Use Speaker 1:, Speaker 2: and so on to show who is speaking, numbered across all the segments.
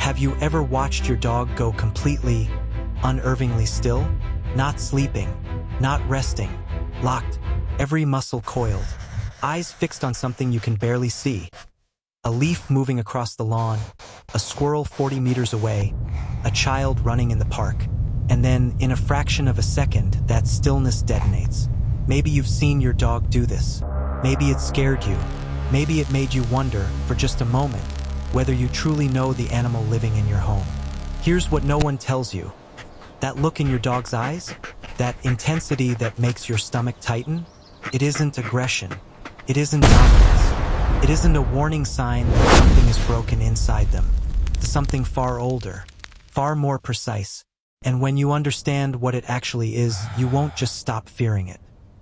Speaker 1: Have you ever watched your dog go completely, unnervingly still? Not sleeping, not resting, locked, every muscle coiled, eyes fixed on something you can barely see. A leaf moving across the lawn, a squirrel 40 meters away, a child running in the park. And then, in a fraction of a second, that stillness detonates. Maybe you've seen your dog do this. Maybe it scared you. Maybe it made you wonder, for just a moment, whether you truly know the animal living in your home. Here's what no one tells you. That look in your dog's eyes, that intensity that makes your stomach tighten, it isn't aggression. It isn't dominance. It isn't a warning sign that something is broken inside them. It's something far older, far more precise. And when you understand what it actually is, you won't just stop fearing it.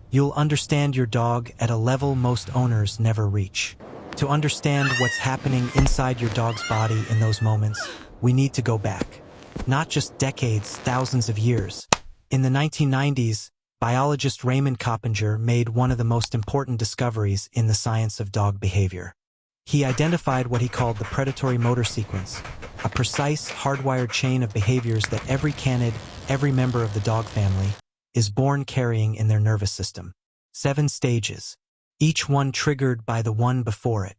Speaker 1: You'll understand your dog at a level most owners never reach. To understand what's happening inside your dog's body in those moments, we need to go back. Not just decades, thousands of years. In the 1990s, biologist Raymond Coppinger made one of the most important discoveries in the science of dog behavior. He identified what he called the predatory motor sequence, a precise, hardwired chain of behaviors that every canid, every member of the dog family, is born carrying in their nervous system. 7 stages, each one triggered by the one before it.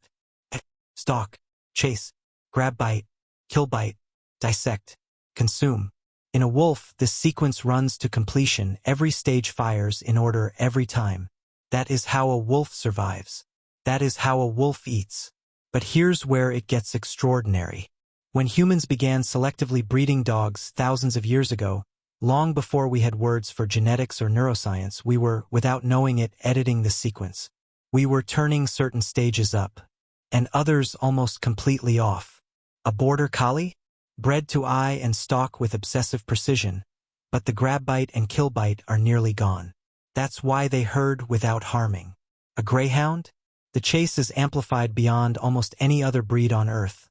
Speaker 1: Stalk, chase, grab bite, kill bite, dissect, consume. In a wolf, this sequence runs to completion. Every stage fires in order every time. That is how a wolf survives. That is how a wolf eats. But here's where it gets extraordinary. When humans began selectively breeding dogs thousands of years ago, long before we had words for genetics or neuroscience, we were, without knowing it, editing the sequence. We were turning certain stages up, and others almost completely off. A border collie? Bred to eye and stalk with obsessive precision, but the grab bite and kill bite are nearly gone. That's why they herd without harming. A greyhound? The chase is amplified beyond almost any other breed on Earth.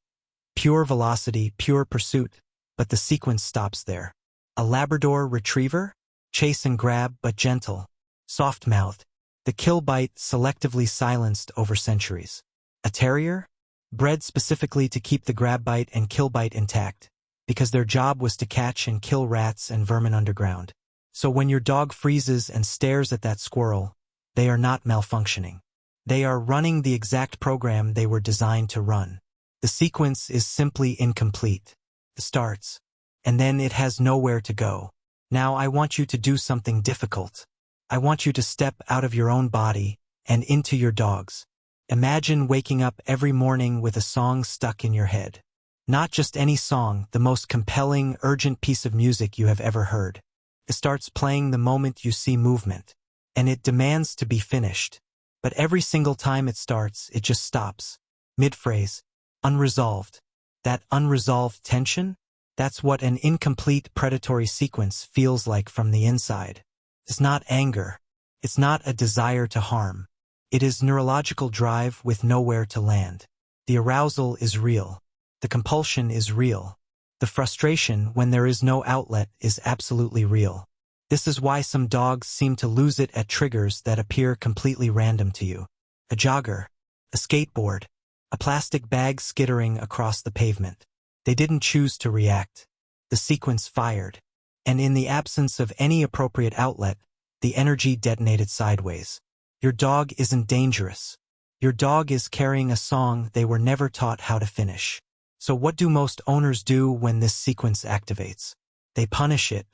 Speaker 1: Pure velocity, pure pursuit, but the sequence stops there. A Labrador retriever? Chase and grab, but gentle. Soft-mouthed. The kill bite selectively silenced over centuries. A terrier? Bred specifically to keep the grab bite and kill bite intact, because their job was to catch and kill rats and vermin underground. So when your dog freezes and stares at that squirrel, they are not malfunctioning. They are running the exact program they were designed to run. The sequence is simply incomplete. It starts, and then it has nowhere to go. Now I want you to do something difficult. I want you to step out of your own body and into your dog's. Imagine waking up every morning with a song stuck in your head. Not just any song, the most compelling, urgent piece of music you have ever heard. It starts playing the moment you see movement, and it demands to be finished. But every single time it starts, it just stops. Mid-phrase. Unresolved. That unresolved tension? That's what an incomplete predatory sequence feels like from the inside. It's not anger. It's not a desire to harm. It is neurological drive with nowhere to land. The arousal is real. The compulsion is real. The frustration when there is no outlet is absolutely real. This is why some dogs seem to lose it at triggers that appear completely random to you. A jogger, a skateboard, a plastic bag skittering across the pavement. They didn't choose to react. The sequence fired. And in the absence of any appropriate outlet, the energy detonated sideways. Your dog isn't dangerous. Your dog is carrying a song they were never taught how to finish. So what do most owners do when this sequence activates? They punish it.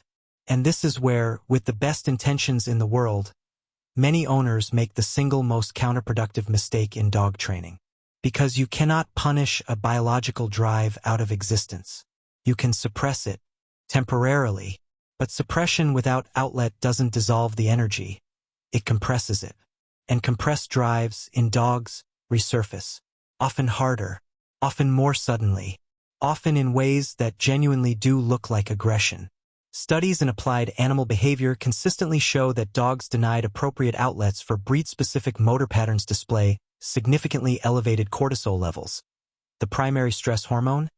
Speaker 1: And this is where, with the best intentions in the world, many owners make the single most counterproductive mistake in dog training. Because you cannot punish a biological drive out of existence. You can suppress it, temporarily, but suppression without outlet doesn't dissolve the energy. It compresses it. And compressed drives, in dogs, resurface. Often harder, often more suddenly, often in ways that genuinely do look like aggression. Studies in applied animal behavior consistently show that dogs denied appropriate outlets for breed-specific motor patterns display significantly elevated cortisol levels, the primary stress hormone,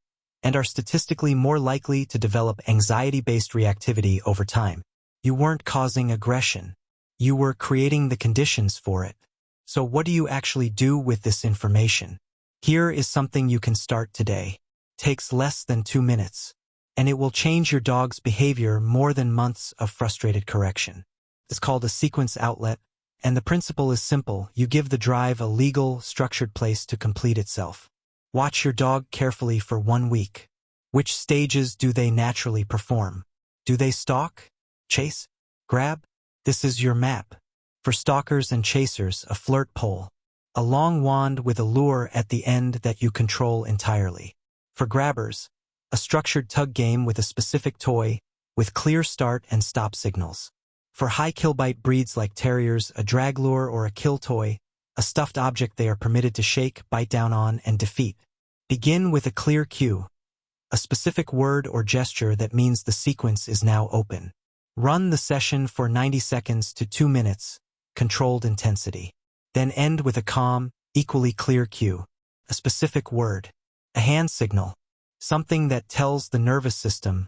Speaker 1: and are statistically more likely to develop anxiety-based reactivity over time. You weren't causing aggression. You were creating the conditions for it. So what do you actually do with this information? Here is something you can start today. takes less than 2 minutes, and it will change your dog's behavior more than months of frustrated correction. It's called a sequence outlet, and the principle is simple. You give the drive a legal, structured place to complete itself. Watch your dog carefully for 1 week. Which stages do they naturally perform? Do they stalk, chase, grab? This is your map. For stalkers and chasers, a flirt pole. A long wand with a lure at the end that you control entirely. For grabbers, a structured tug game with a specific toy, with clear start and stop signals. For high kill-bite breeds like terriers, a drag lure or a kill toy, a stuffed object they are permitted to shake, bite down on, and defeat. Begin with a clear cue, a specific word or gesture that means the sequence is now open. Run the session for 90 seconds to 2 minutes, controlled intensity. Then end with a calm, equally clear cue, a specific word, a hand signal, something that tells the nervous system,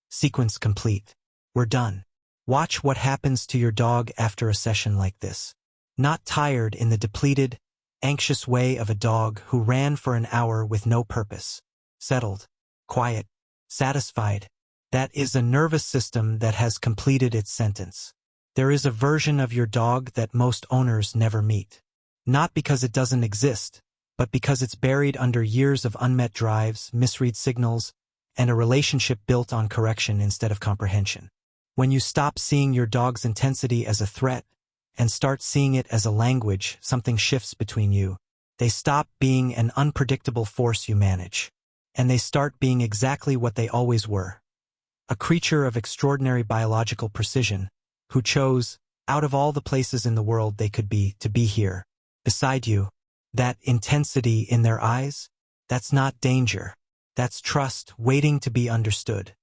Speaker 1: sequence complete, we're done. Watch what happens to your dog after a session like this. Not tired in the depleted, anxious way of a dog who ran for an hour with no purpose. Settled, quiet, satisfied. That is a nervous system that has completed its sentence. There is a version of your dog that most owners never meet. Not because it doesn't exist, but because it's buried under years of unmet drives, misread signals, and a relationship built on correction instead of comprehension. When you stop seeing your dog's intensity as a threat and start seeing it as a language, something shifts between you. They stop being an unpredictable force you manage, and they start being exactly what they always were. A creature of extraordinary biological precision, who chose, out of all the places in the world they could be, to be here, beside you. That intensity in their eyes, that's not danger. That's trust waiting to be understood.